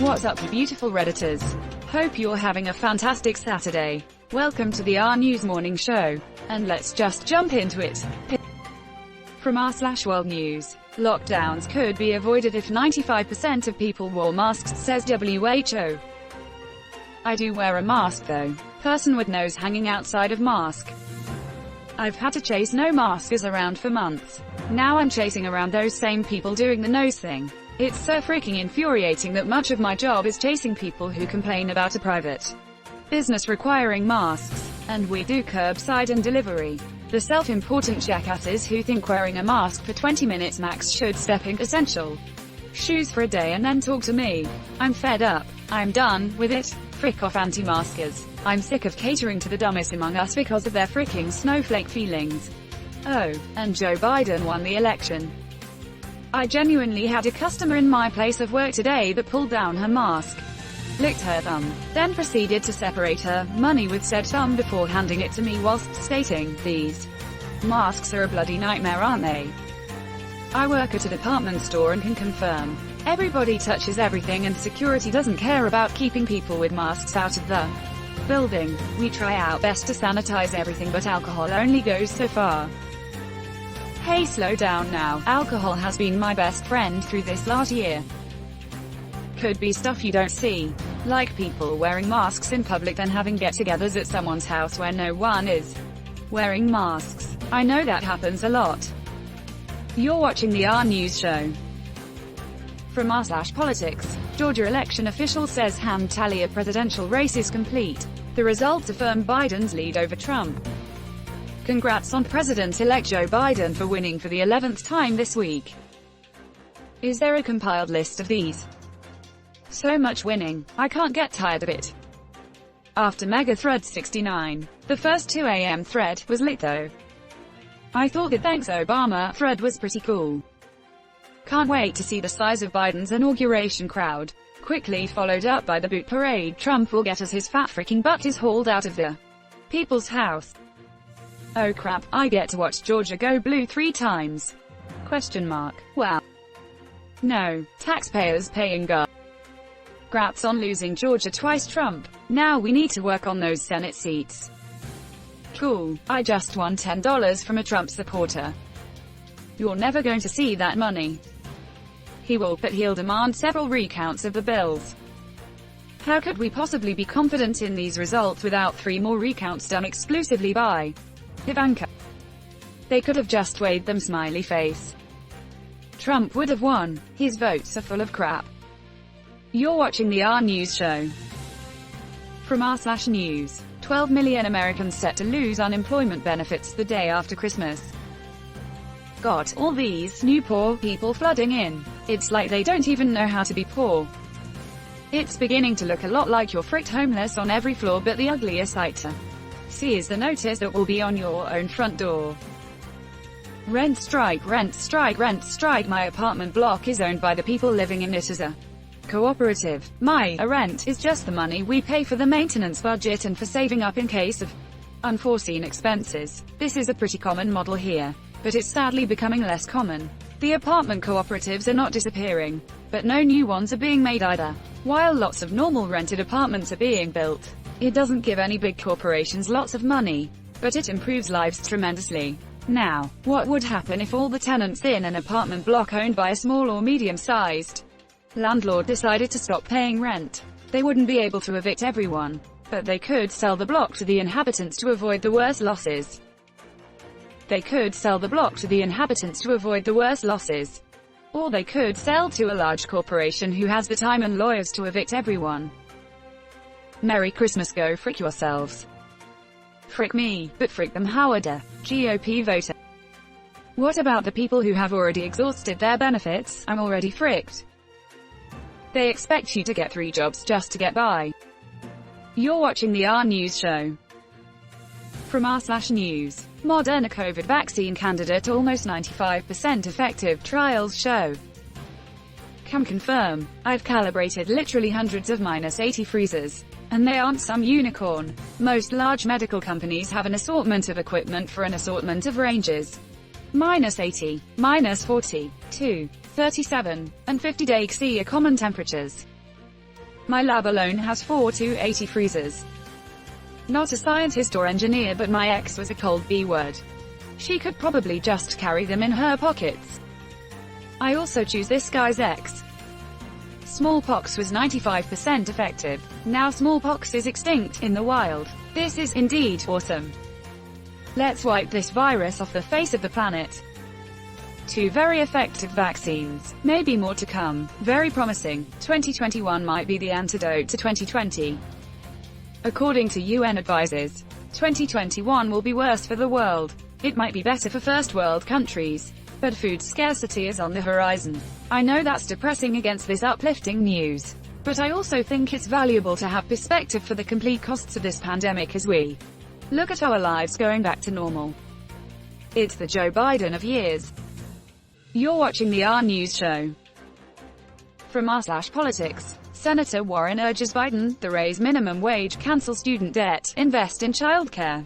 What's up, you beautiful Redditors? Hope you're having a fantastic Saturday. Welcome to the RNEWS morning show. And let's just jump into it. From r/World News. Lockdowns could be avoided if 95% of people wore masks, says WHO. I do wear a mask though. Person with nose hanging outside of mask. I've had to chase no maskers around for months. Now I'm chasing around those same people doing the nose thing. It's so freaking infuriating that much of my job is chasing people who complain about a private business requiring masks. And we do curbside and delivery. The self-important jackasses who think wearing a mask for 20 minutes max should step in essential shoes for a day and then talk to me. I'm fed up. I'm done with it. Frick off anti-maskers. I'm sick of catering to the dumbest among us because of their fricking snowflake feelings. Oh, and Joe Biden won the election. I genuinely had a customer in my place of work today that pulled down her mask, licked her thumb, then proceeded to separate her money with said thumb before handing it to me whilst stating, "These masks are a bloody nightmare, aren't they?" I work at a department store and can confirm. Everybody touches everything and security doesn't care about keeping people with masks out of the building. We try our best to sanitize everything, but alcohol only goes so far. Hey, slow down now. Alcohol has been my best friend through this last year. Could be stuff you don't see. Like people wearing masks in public then having get-togethers at someone's house where no one is wearing masks. I know that happens a lot. You're watching the RNEWS show. From r/Politics. Georgia election official says hand tally of presidential race is complete. The results affirm Biden's lead over Trump. Congrats on President-elect Joe Biden for winning for the 11th time this week. Is there a compiled list of these? So much winning, I can't get tired of it. After Mega Thread 69. The first 2 a.m. thread was lit though. I thought the Thanks Obama thread was pretty cool. Can't wait to see the size of Biden's inauguration crowd. Quickly followed up by the boot parade Trump will get as his fat freaking butt is hauled out of the People's House. Oh crap, I get to watch Georgia go blue 3 times? Question mark. Wow. No, taxpayers paying gas. Grats on losing Georgia twice, Trump. Now we need to work on those Senate seats. Cool, I just won $10 from a Trump supporter. You're never going to see that money. He will, but he'll demand several recounts of the bills. How could we possibly be confident in these results without 3 more recounts done exclusively by Ivanka? They could have just weighed them, smiley face. Trump would have won. His votes are full of crap. You're watching the RNEWS show. From r/News. 12 million Americans set to lose unemployment benefits the day after Christmas. God, all these new poor people flooding in. It's like they don't even know how to be poor. It's beginning to look a lot like you're fricked homeless on every floor, but the uglier sight to see is the notice that will be on your own front door. Rent strike, rent strike, rent strike. My apartment block is owned by the people living in it as a cooperative. My rent is just the money we pay for the maintenance budget and for saving up in case of unforeseen expenses. This is a pretty common model here, but it's sadly becoming less common. The apartment cooperatives are not disappearing, but no new ones are being made either. While lots of normal rented apartments are being built, it doesn't give any big corporations lots of money, but it improves lives tremendously. Now, what would happen if all the tenants in an apartment block owned by a small or medium-sized landlord decided to stop paying rent? They wouldn't be able to evict everyone, but they could sell the block to the inhabitants to avoid the worst losses. They could sell the block to the inhabitants to avoid the worst losses. Or they could sell to a large corporation who has the time and lawyers to evict everyone. Merry Christmas, go frick yourselves. Frick me, but frick them, Howard, GOP voter. What about the people who have already exhausted their benefits? I'm already fricked. They expect you to get 3 jobs just to get by. You're watching the RNEWS show. From r/News. Moderna Covid vaccine candidate almost 95% effective, trials show. Can confirm. I've calibrated literally hundreds of -80 freezers. And they aren't some unicorn. Most large medical companies have an assortment of equipment for an assortment of ranges. -80, -40, 2, 37, and 50 degrees C are common temperatures. My lab alone has 4 to 80 freezers. Not a scientist or engineer, but my ex was a cold B word. She could probably just carry them in her pockets. I also choose this guy's ex. Smallpox was 95% effective. Now smallpox is extinct in the wild. This is indeed awesome. Let's wipe this virus off the face of the planet. 2 very effective vaccines. Maybe more to come. Very promising. 2021 might be the antidote to 2020. According to UN advisors, 2021 will be worse for the world. It might be better for first world countries. But food scarcity is on the horizon. I know that's depressing against this uplifting news. But I also think it's valuable to have perspective for the complete costs of this pandemic as we look at our lives going back to normal. It's the Joe Biden of years. You're watching the RNEWS show. From r/politics, Senator Warren urges Biden to raise minimum wage, cancel student debt, invest in childcare,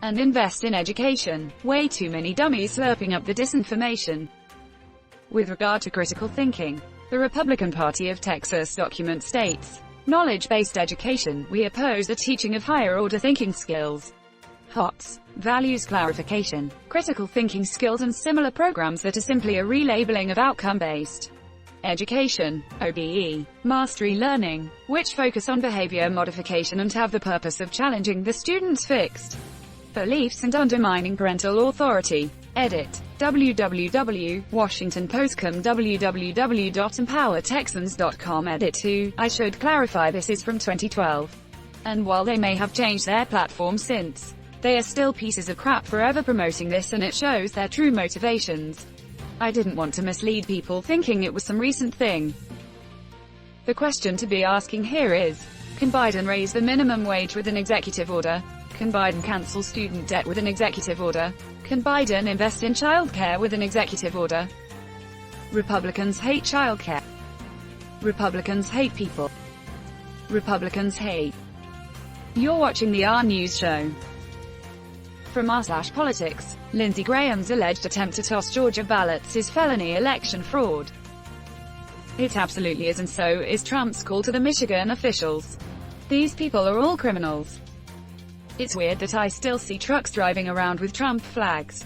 and invest in education. Way too many dummies slurping up the disinformation. With regard to critical thinking, the Republican Party of Texas document states, knowledge-based education, we oppose the teaching of higher-order thinking skills. HOTS, values clarification, critical thinking skills and similar programs that are simply a relabeling of outcome-based education, OBE, mastery learning, which focus on behavior modification and have the purpose of challenging the student's fixed beliefs and undermining parental authority. Edit. www.washingtonpost.com www.empowertexans.com Edit 2. I should clarify this is from 2012. And while they may have changed their platform since, they are still pieces of crap forever promoting this, and it shows their true motivations. I didn't want to mislead people thinking it was some recent thing. The question to be asking here is, can Biden raise the minimum wage with an executive order? Can Biden cancel student debt with an executive order? Can Biden invest in childcare with an executive order? Republicans hate childcare. Republicans hate people. Republicans hate. You're watching the RNEWS show. From r/politics, Lindsey Graham's alleged attempt to toss Georgia ballots is felony election fraud. It absolutely is, and so is Trump's call to the Michigan officials. These people are all criminals. It's weird that I still see trucks driving around with Trump flags.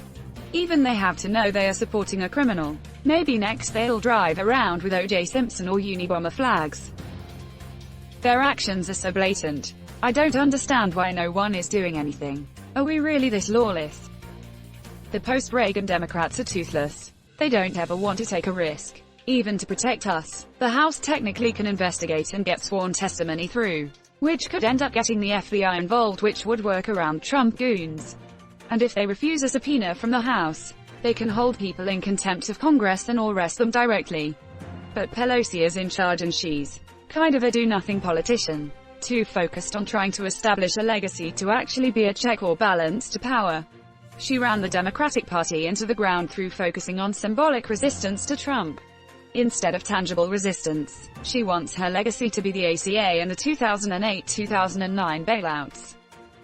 Even they have to know they are supporting a criminal. Maybe next they'll drive around with O.J. Simpson or Unabomber flags. Their actions are so blatant. I don't understand why no one is doing anything. Are we really this lawless? The post-Reagan Democrats are toothless. They don't ever want to take a risk, even to protect us. The House technically can investigate and get sworn testimony through, which could end up getting the FBI involved, which would work around Trump goons. And if they refuse a subpoena from the House, they can hold people in contempt of Congress and or arrest them directly. But Pelosi is in charge, and she's kind of a do-nothing politician, too focused on trying to establish a legacy to actually be a check or balance to power. She ran the Democratic Party into the ground through focusing on symbolic resistance to Trump instead of tangible resistance. She wants her legacy to be the ACA and the 2008-2009 bailouts.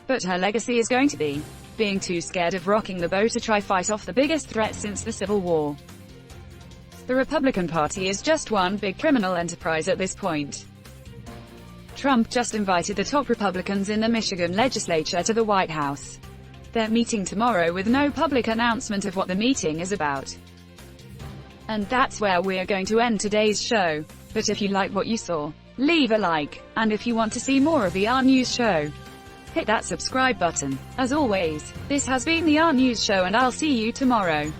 But her legacy is going to be being too scared of rocking the boat to try fight off the biggest threat since the Civil War. The Republican Party is just one big criminal enterprise at this point. Trump just invited the top Republicans in the Michigan legislature to the White House. They're meeting tomorrow with no public announcement of what the meeting is about. And that's where we're going to end today's show. But if you like what you saw, leave a like. And if you want to see more of the RNEWS show, hit that subscribe button. As always, this has been the RNEWS show, and I'll see you tomorrow.